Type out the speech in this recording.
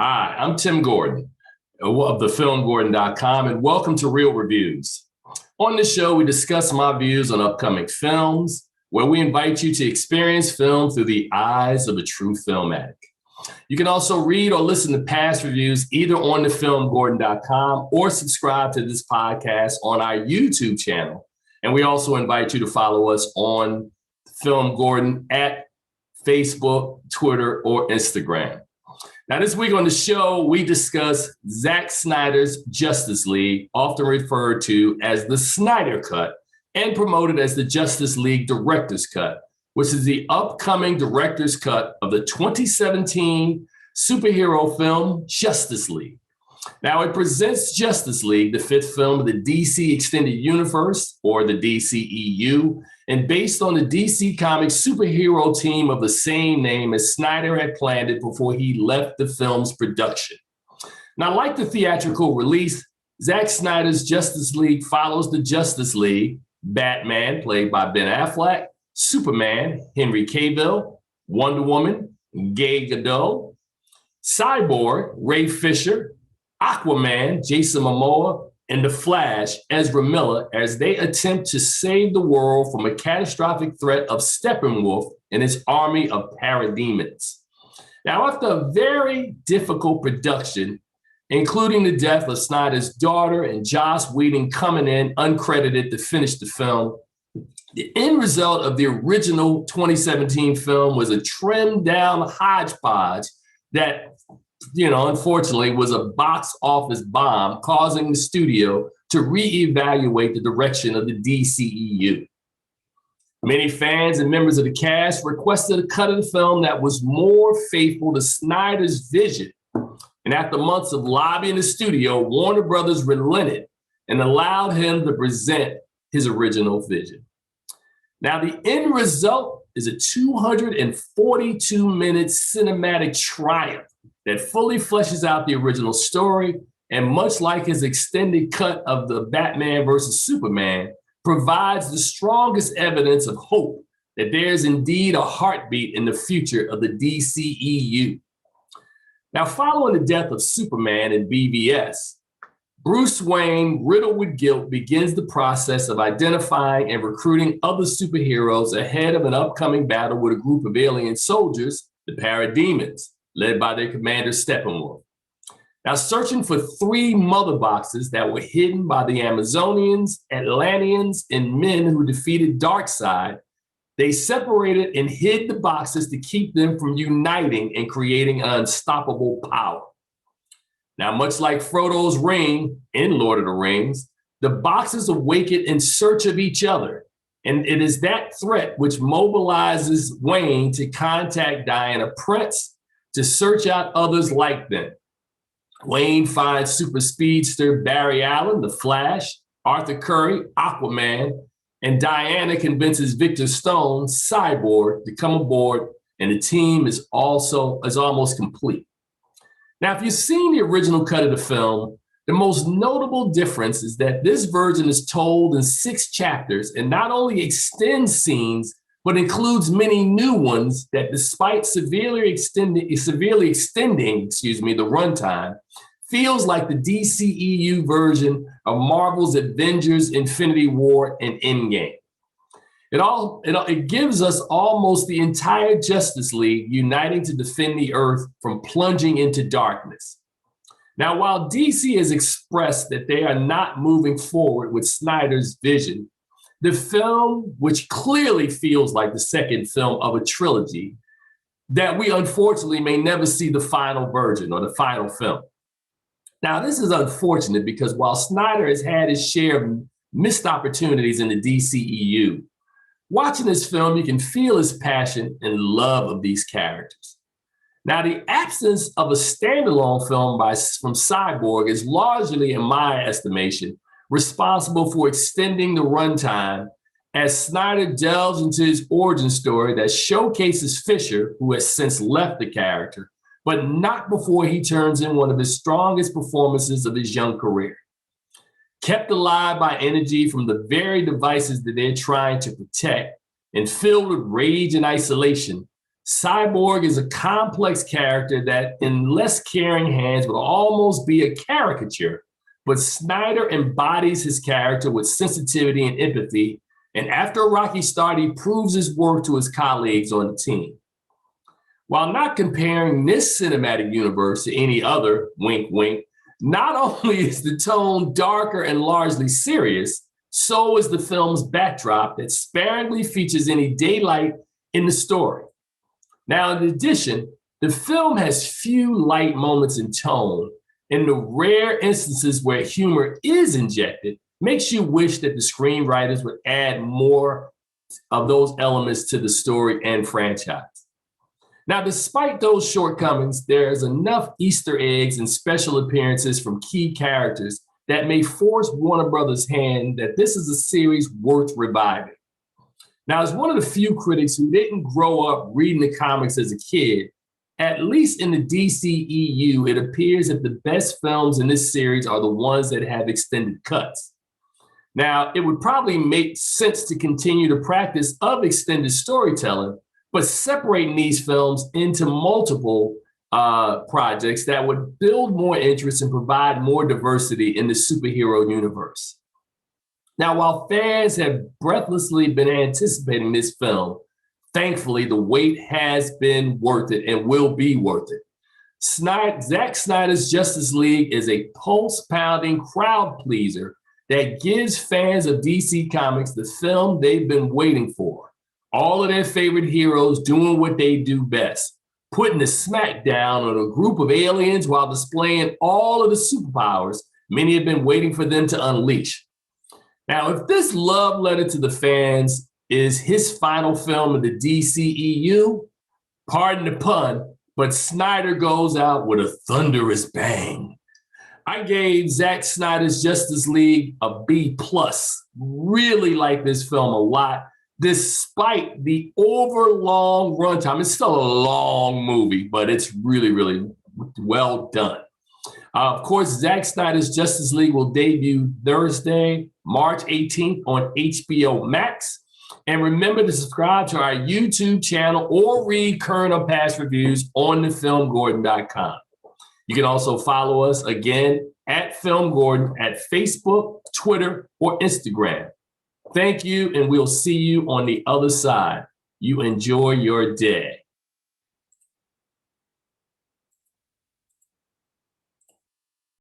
Hi, I'm Tim Gordon of thefilmgordon.com, and welcome to Real Reviews. On this show, we discuss my views on upcoming films, where we invite you to experience film through the eyes of a true film addict. You can also read or listen to past reviews either on thefilmgordon.com or subscribe to this podcast on our YouTube channel. And we also invite you to follow us on Film Gordon at Facebook, Twitter, or Instagram. Now, this week on the show, we discuss Zack Snyder's Justice League, often referred to as the Snyder Cut and promoted as the Justice League Director's Cut, which is the upcoming director's cut of the 2017 superhero film Justice League. Now, it presents Justice League, the fifth film of the DC Extended Universe, or the DCEU, and based on the DC Comics superhero team of the same name as Snyder had planned it before he left the film's production. Now, like the theatrical release, Zack Snyder's Justice League follows the Justice League, Batman, played by Ben Affleck, Superman, Henry Cavill, Wonder Woman, Gadot, Cyborg, Ray Fisher, Aquaman, Jason Momoa, and The Flash, Ezra Miller, as they attempt to save the world from a catastrophic threat of Steppenwolf and his army of Parademons. Now, after a very difficult production, including the death of Snyder's daughter and Joss Whedon coming in uncredited to finish the film, the end result of the original 2017 film was a trimmed-down hodgepodge that, unfortunately was a box office bomb, causing the studio to reevaluate the direction of the DCEU. Many fans and members of the cast requested a cut of the film that was more faithful to Snyder's vision. And after months of lobbying the studio, Warner Brothers relented and allowed him to present his original vision. Now, the end result is a 242-minute cinematic triumph that fully fleshes out the original story, and much like his extended cut of the Batman versus Superman, provides the strongest evidence of hope that there is indeed a heartbeat in the future of the DCEU. Now, following the death of Superman in BVS, Bruce Wayne, riddled with guilt, begins the process of identifying and recruiting other superheroes ahead of an upcoming battle with a group of alien soldiers, the Parademons, led by their commander Steppenwolf. Now, searching for 3 mother boxes that were hidden by the Amazonians, Atlanteans, and men who defeated Darkseid, they separated and hid the boxes to keep them from uniting and creating an unstoppable power. Now, much like Frodo's ring in Lord of the Rings, the boxes awaken in search of each other. And it is that threat which mobilizes Wayne to contact Diana Prince to search out others like them. Wayne finds super speedster Barry Allen, the Flash, Arthur Curry, Aquaman, and Diana convinces Victor Stone, Cyborg, to come aboard, and the team is almost complete. Now, if you've seen the original cut of the film, the most notable difference is that this version is told in 6 chapters and not only extends scenes, but includes many new ones that, despite severely extending the runtime, feels like the DCEU version of Marvel's Avengers, Infinity War, and Endgame. It gives us almost the entire Justice League uniting to defend the Earth from plunging into darkness. Now, while DC has expressed that they are not moving forward with Snyder's vision, the film, which clearly feels like the second film of a trilogy, that we unfortunately may never see the final version or the final film. Now, this is unfortunate because while Snyder has had his share of missed opportunities in the DCEU, watching this film, you can feel his passion and love of these characters. Now, the absence of a standalone film from Cyborg is largely, in my estimation, responsible for extending the runtime as Snyder delves into his origin story that showcases Fisher, who has since left the character, but not before he turns in one of his strongest performances of his young career. Kept alive by energy from the very devices that they're trying to protect and filled with rage and isolation, Cyborg is a complex character that in less caring hands would almost be a caricature, but Snyder embodies his character with sensitivity and empathy, and after a rocky start, he proves his worth to his colleagues on the team. While not comparing this cinematic universe to any other, wink, wink, not only is the tone darker and largely serious, so is the film's backdrop that sparingly features any daylight in the story. Now, in addition, the film has few light moments in tone, and the rare instances where humor is injected makes you wish that the screenwriters would add more of those elements to the story and franchise. Now, despite those shortcomings, there's enough Easter eggs and special appearances from key characters that may force Warner Brothers' hand that this is a series worth reviving. Now, as one of the few critics who didn't grow up reading the comics as a kid, at least in the DCEU, it appears that the best films in this series are the ones that have extended cuts. Now, it would probably make sense to continue the practice of extended storytelling, but separating these films into multiple projects that would build more interest and provide more diversity in the superhero universe. Now, while fans have breathlessly been anticipating this film, thankfully, the wait has been worth it and will be worth it. Zack Snyder's Justice League is a pulse-pounding crowd pleaser that gives fans of DC Comics the film they've been waiting for. All of their favorite heroes doing what they do best, putting the smackdown on a group of aliens while displaying all of the superpowers many have been waiting for them to unleash. Now, if this love letter to the fans is his final film of the DCEU, pardon the pun, but Snyder goes out with a thunderous bang. I gave Zack Snyder's Justice League a B+. Really like this film a lot. Despite the overlong runtime, it's still a long movie, but it's really, really well done. Of course, Zack Snyder's Justice League will debut Thursday, March 18th on HBO Max. And remember to subscribe to our YouTube channel or read current or past reviews on thefilmgordon.com. You can also follow us again at Film Gordon at Facebook, Twitter, or Instagram. Thank you, and we'll see you on the other side. You enjoy your day.